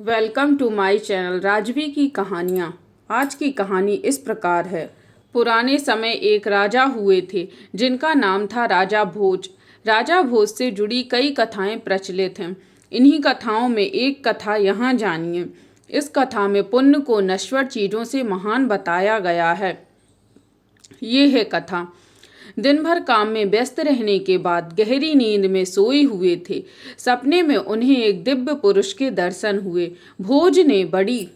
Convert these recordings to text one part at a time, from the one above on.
Welcome to my channel Rajvi की कहानियाँ। आज की कहानी इस प्रकार है। पुराने समय एक राजा हुए थे जिनका नाम था राजा भोज। राजा भोज से जुड़ी कई कथाएं प्रचलित हैं। इन्हीं कथाओं में एक कथा यहाँ जानिए। इस कथा में पुण्य को नश्वर चीज़ों से महान बताया गया है। ये है कथा। दिन भर काम में व्यस्त रहने के बाद गहरी नींद में सोए हुए थे। सपने में उन्हें एक दिव्य पुरुष के दर्शन हुए। भोज ने बड़ी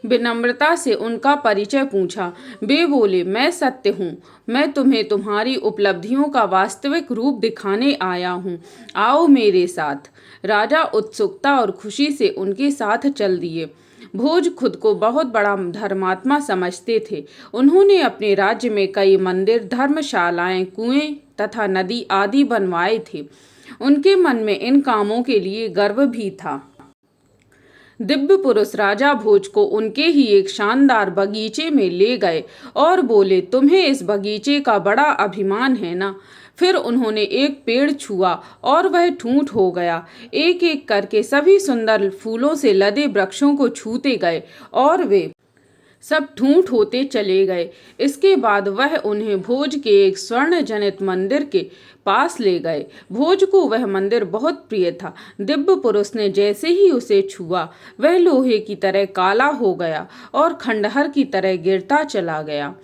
विनम्रता से उनका परिचय पूछा। वे बोले, मैं सत्य हूँ। मैं तुम्हें तुम्हारी उपलब्धियों का वास्तविक रूप दिखाने आया हूँ। आओ मेरे साथ। राजा उत्सुकता और खुशी से उनके साथ चल दिए। भोज खुद को बहुत बड़ा धर्मात्मा समझते थे। उन्होंने अपने राज्य में कई मंदिर, धर्मशालाएं, कुएं तथा नदी आदि बनवाए थे। उनके मन में इन कामों के लिए गर्व भी था। दिव्य पुरुष राजा भोज को उनके ही एक शानदार बगीचे में ले गए और बोले, तुम्हें इस बगीचे का बड़ा अभिमान है ना। फिर उन्होंने एक पेड़ छुआ और वह ठूंठ हो गया। एक एक करके सभी सुंदर फूलों से लदे वृक्षों को छूते गए और वे सब ठूंठ होते चले गए। इसके बाद वह उन्हें भोज के एक स्वर्ण जनित मंदिर के पास ले गए। भोज को वह मंदिर बहुत प्रिय था। दिव्य पुरुष ने जैसे ही उसे छुआ, वह लोहे की तरह काला हो गया और खंडहर की तरह गिरता चला गया।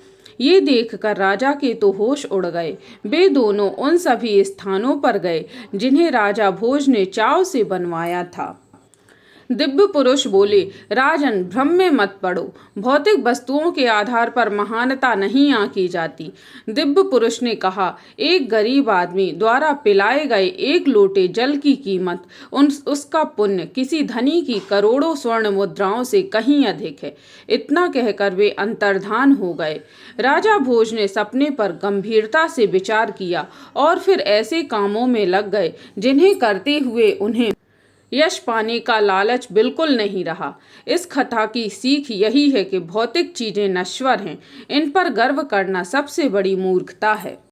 ये देखकर राजा के तो होश उड़ गए। वे दोनों उन सभी स्थानों पर गए जिन्हें राजा भोज ने चाव से बनवाया था। दिव्य पुरुष बोले, राजन, भ्रम में मत पड़ो। भौतिक वस्तुओं के आधार पर महानता नहीं आंकी जाती। दिव्य पुरुष ने कहा, एक गरीब आदमी द्वारा पिलाए गए एक लोटे जल की कीमत, उसका पुण्य किसी धनी की करोड़ों स्वर्ण मुद्राओं से कहीं अधिक है। इतना कहकर वे अंतर्धान हो गए। राजा भोज ने सपने पर गंभीरता से विचार किया और फिर ऐसे कामों में लग गए जिन्हें करते हुए उन्हें यश पाने का लालच बिल्कुल नहीं रहा। इस कथा की सीख यही है कि भौतिक चीजें नश्वर हैं। इन पर गर्व करना सबसे बड़ी मूर्खता है।